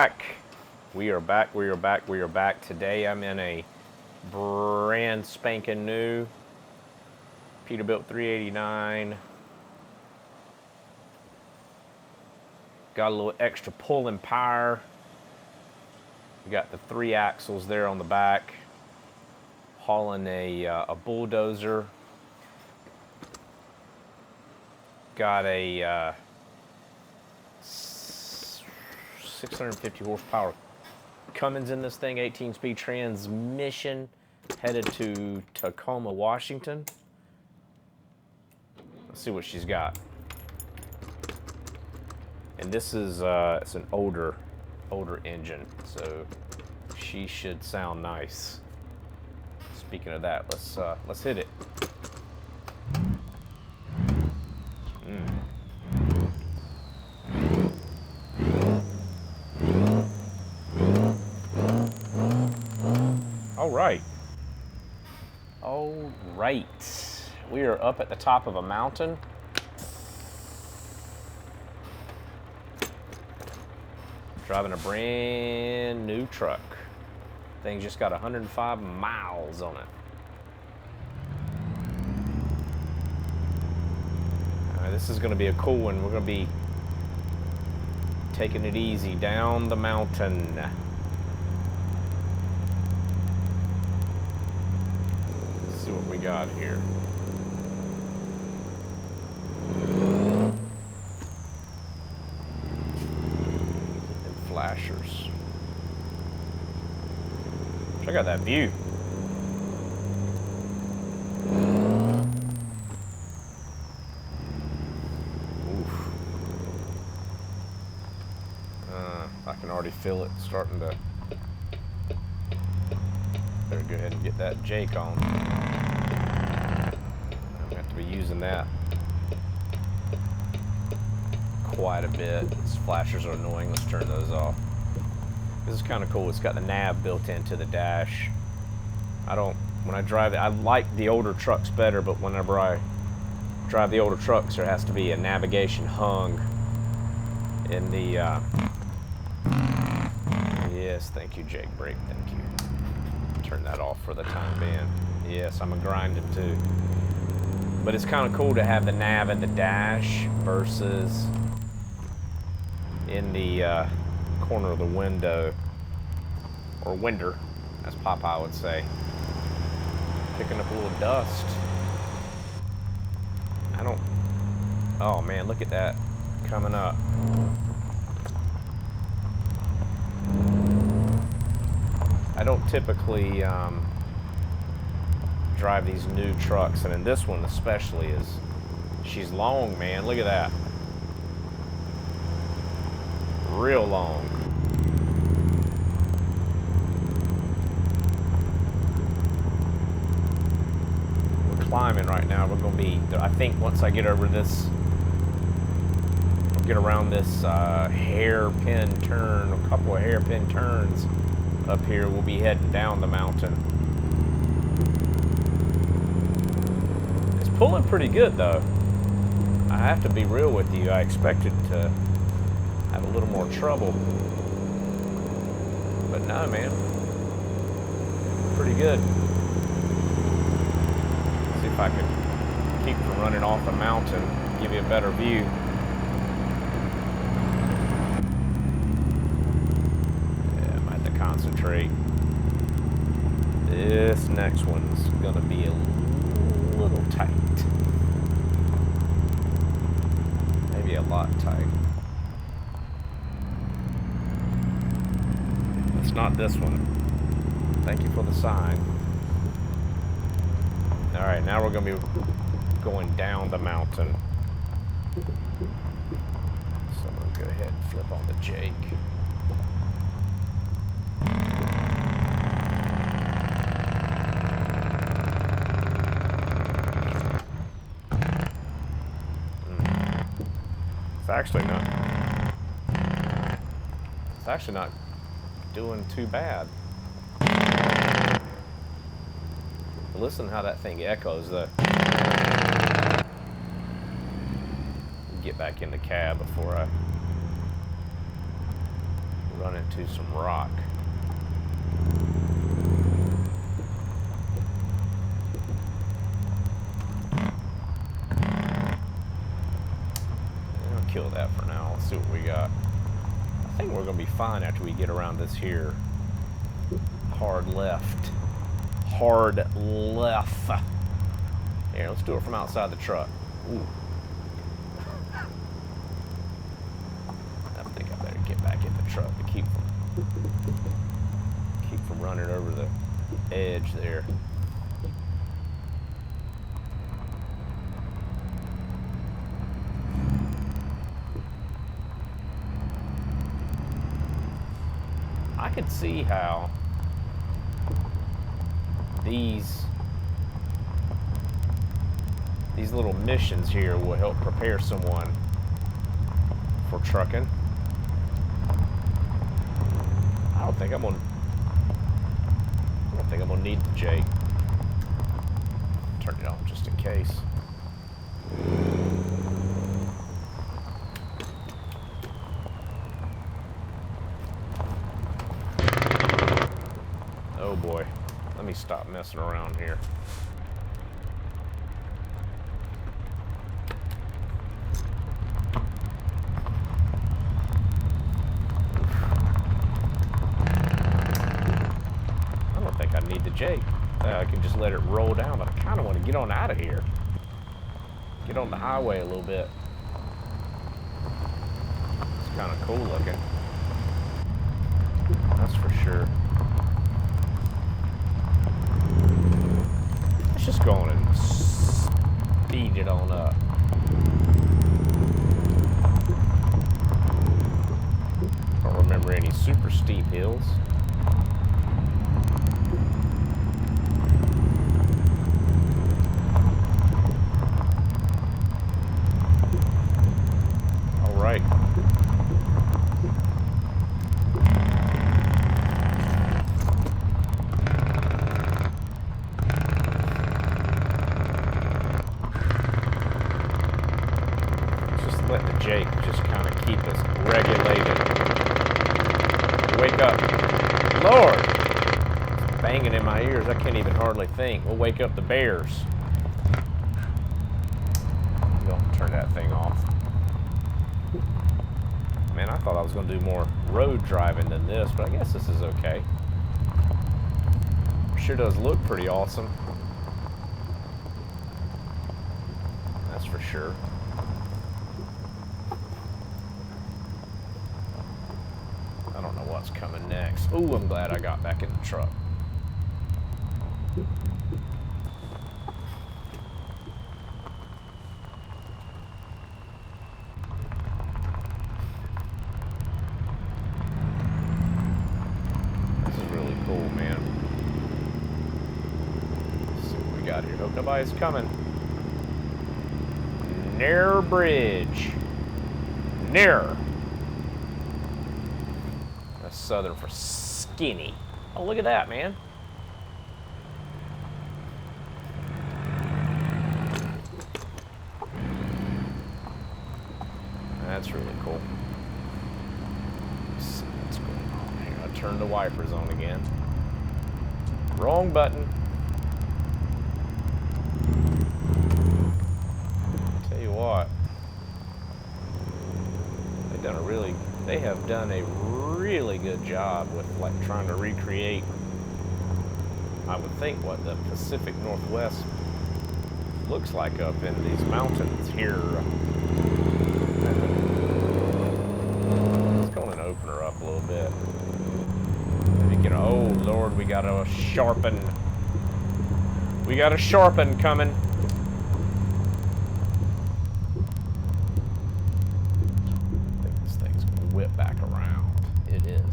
We are back. We are back. We are back. Today I'm in a brand spanking new Peterbilt 389. Got a little extra pulling power. We got the 3 axles there on the back. Hauling a BullDozer. Got a 650 horsepower Cummins in this thing, 18-speed transmission, headed to Tacoma, Washington. Let's see what she's got. And this is it's an older engine, so she should sound nice. Speaking of that, let's hit it. All right. We are up at the top of a mountain. Driving a brand new truck. Thing just got 105 miles on it. All right, this is going to be a cool one. We're going to be taking it easy down the mountain. What we got here. And flashers. Check out that view. Oof. I can already feel it starting to. Better go ahead and get that Jake on. Be using that quite a bit. These flashers are annoying. Let's turn those off. This is kind of cool. It's got the nav built into the dash. When I drive it, I like the older trucks better, but whenever I drive the older trucks, there has to be a navigation hung in the, yes, thank you, Jake Brake, thank you. Turn that off for the time being. Yes, I'm a grinding too. But it's kind of cool to have the nav in the dash versus in the corner of the window, or winder, as Popeye would say. Picking up a little dust. Oh man, look at that coming up. I don't typically drive these new trucks, and in this one especially, she's long, man. Look at that. Real long. We're climbing right now. We're gonna be, I think once I get over this, get around this hairpin turn, a couple of hairpin turns up here, we'll be heading down the mountain. Pulling pretty good though. I have to be real with you. I expected to have a little more trouble, but no, man, pretty good. See if I can keep from running off the mountain, give you a better view. Yeah, I might have to concentrate. This next one's gonna be a little tight. Maybe a lot tight. It's not this one. Thank you for the sign. All right, now we're going to be going down the mountain. So I'm going to go ahead and flip on the Jake. It's actually not doing too bad. Listen how that thing echoes though. Get back in the cab before I run into some rock. I'll kill that for now. Let's see what we got. I think we're going to be fine after we get around this here. Hard left. Hard left. Here, let's do it from outside the truck. Ooh. I think I better get back in the truck to keep from running over the edge there. I could see how these little missions here will help prepare someone for trucking. I don't think I'm gonna need the Jake. Turn it on just in case. Oh boy, let me stop messing around here. Jake. I can just let it roll down, but I kind of want to get on out of here. Get on the highway a little bit. It's kind of cool looking. That's for sure. Let's just go on and speed it on up. Don't remember any super steep hills. Right. Just let the Jake just kind of keep us regulated. Wake up. Lord! It's banging in my ears. I can't even hardly think. We'll wake up the bears. I'm going to turn that thing off. Man, I thought I was going to do more road driving than this, but I guess this is okay. Sure does look pretty awesome. That's for sure. I don't know what's coming next. Ooh, I'm glad I got back in the truck. Hope nobody's coming. Near bridge. Near. That's Southern for skinny. Oh, look at that, man. That's really cool. Let's see what's going on here. I turned the wipers on again. Wrong button. What they have done a really good job with like trying to recreate, I would think, what the Pacific Northwest looks like up in these mountains here. Let's go and open her up a little bit. Maybe get, oh Lord, we got a sharpen. We got a sharpen coming. Whip back around. It is.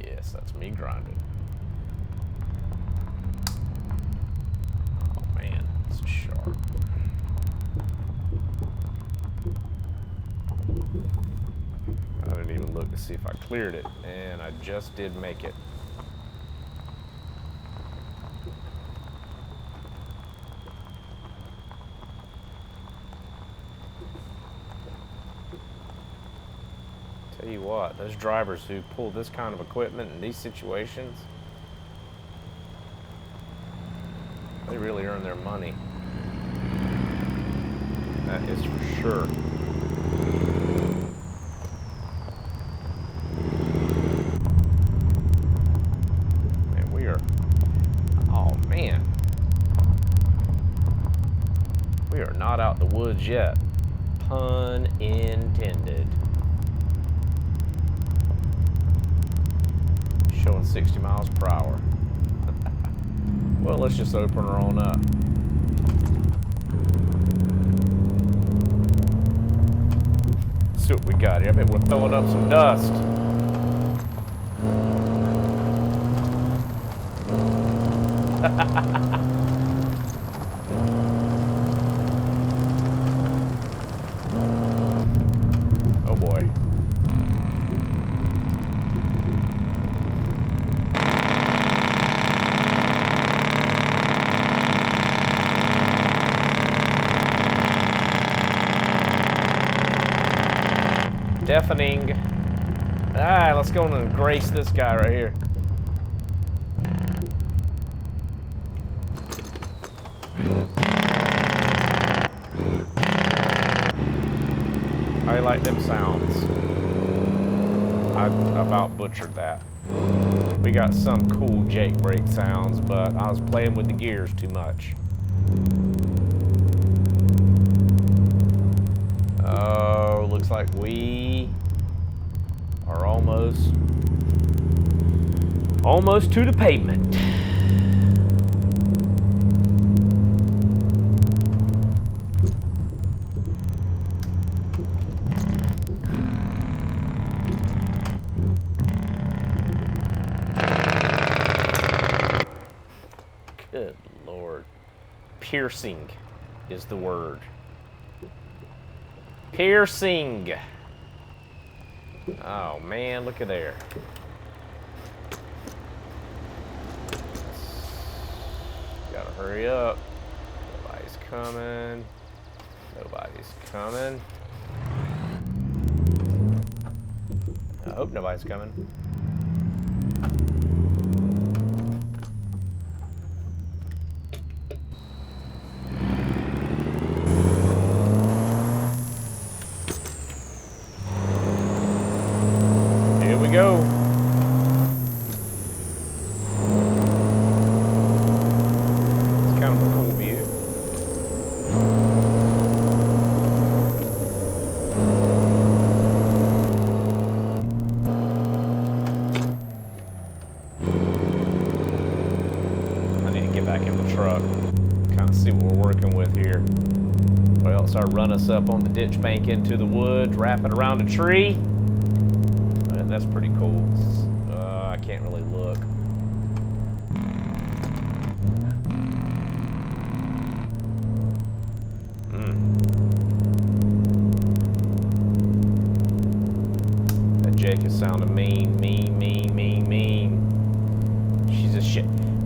Yes, that's me grinding. Oh man, it's sharp. I didn't even look to see if I cleared it, and I just did make it. Tell you what, those drivers who pull this kind of equipment in these situations, they really earn their money. That is for sure. And we are, oh man, we are not out the woods yet. Pun intended. Showing 60 miles per hour. Well, let's just open her on up. See what we got here. I bet we're throwing up some dust. Oh boy. Deafening. Alright, let's go and grace this guy right here. I like them sounds. I about butchered that. We got some cool Jake brake sounds, but I was playing with the gears too much. Oh, looks like we are almost to the pavement. Good Lord. Piercing is the word. Piercing. Oh man, look at there. Gotta hurry up. Nobody's coming. Nobody's coming. I hope nobody's coming. Go. It's kind of a cool view. I need to get back in the truck, kind of see what we're working with here. Well, so I run us up on the ditch bank into the woods, wrap it around a tree. That's pretty cool. I can't really look. That Jake is sounding mean.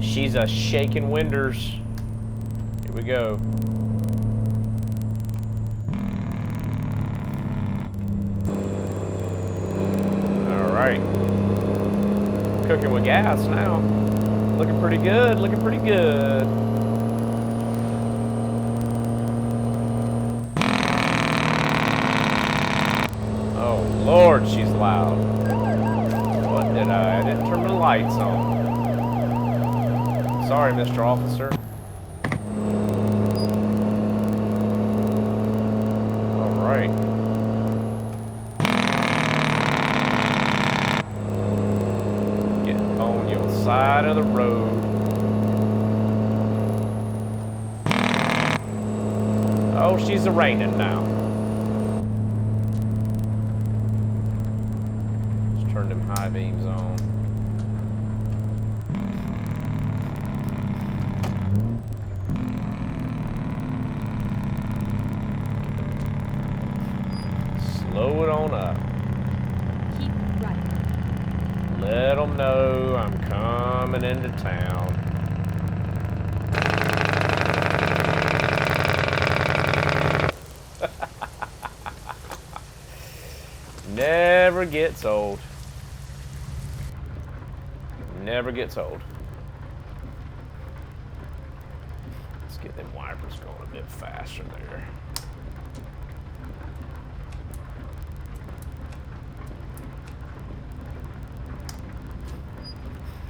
She's a shaking winders. Here we go. Alright. Cooking with gas now. Looking pretty good, looking pretty good. Oh Lord, she's loud. What did I didn't turn the lights on. Sorry, Mr. Officer. Alright. Side of the road. Oh, she's raining now. Let's turn them high beams on. Slow it on up. Keep right. Let them know I'm coming into town. Never get gets old. Never gets old. Let's get them wipers going a bit faster there.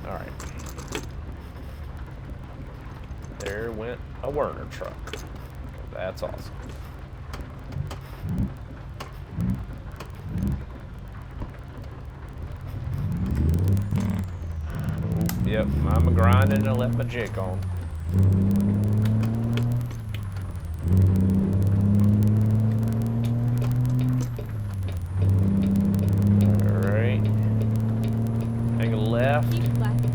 All right. There went a Werner truck. That's awesome. Yep, I'm grinding and left my jig on. Alright. Hang left. Keep left,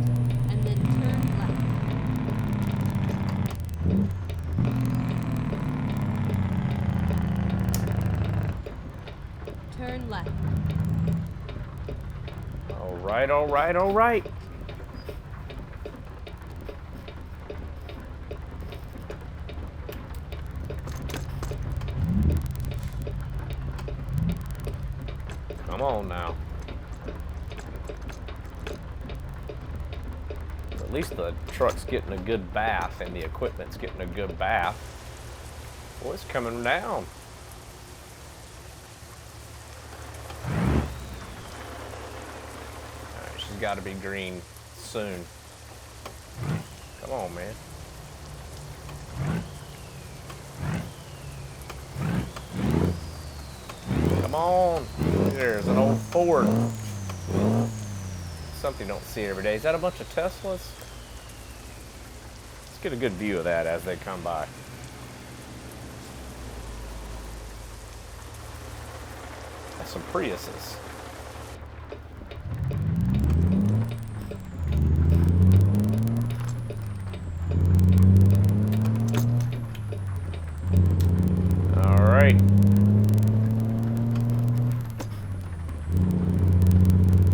and then turn left. Turn left. Alright, alright, alright. Come on now. At least the truck's getting a good bath and the equipment's getting a good bath. Boy, it's coming down. Alright, she's got to be green soon. Come on, man. Come on. There's an old Ford. Something you don't see every day. Is that a bunch of Teslas? Let's get a good view of that as they come by. That's some Priuses. All right.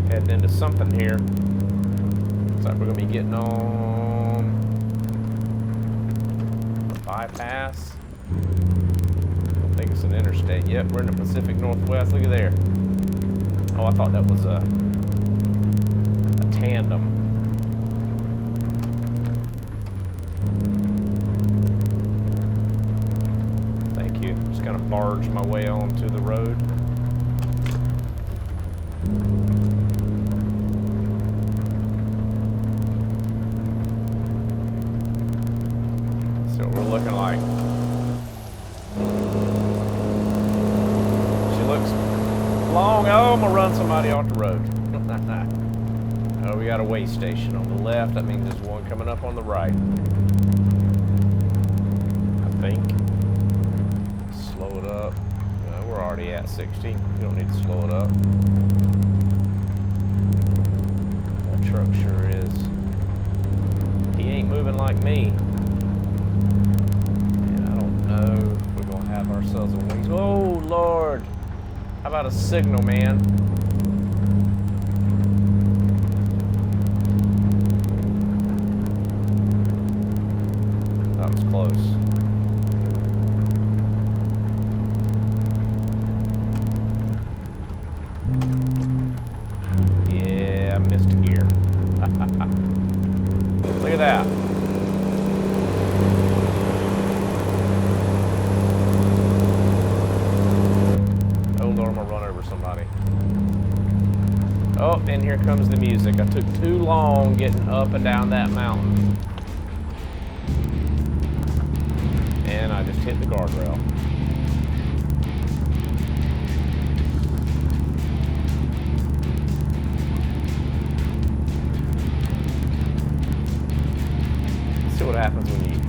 Heading into something here. Looks like we're gonna be getting on a bypass. I don't think it's an interstate. Yep, we're in the Pacific Northwest. Look at there. Oh, I thought that was a tandem. Thank you. Just gonna barge my way onto the road. We're looking like. She looks long. Oh, I'm gonna run somebody off the road. Oh, we got a weigh station on the left. That means there's one coming up on the right. I think. Slow it up. We're already at 60. You don't need to slow it up. That truck sure is. He ain't moving like me. We're gonna have ourselves a wings. Oh Lord! How about a signal, man? That was close. Yeah, I missed a gear. Look at that. Oh, and here comes the music. I took too long getting up and down that mountain. And I just hit the guardrail. Let's see what happens when you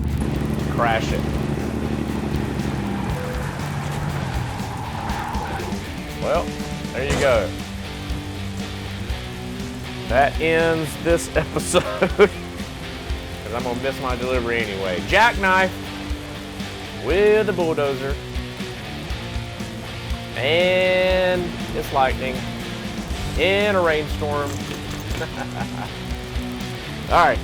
crash it. Well, there you go. That ends this episode. Because I'm going to miss my delivery anyway. Jackknife with the BullDozer. And it's lightning in a rainstorm. All right.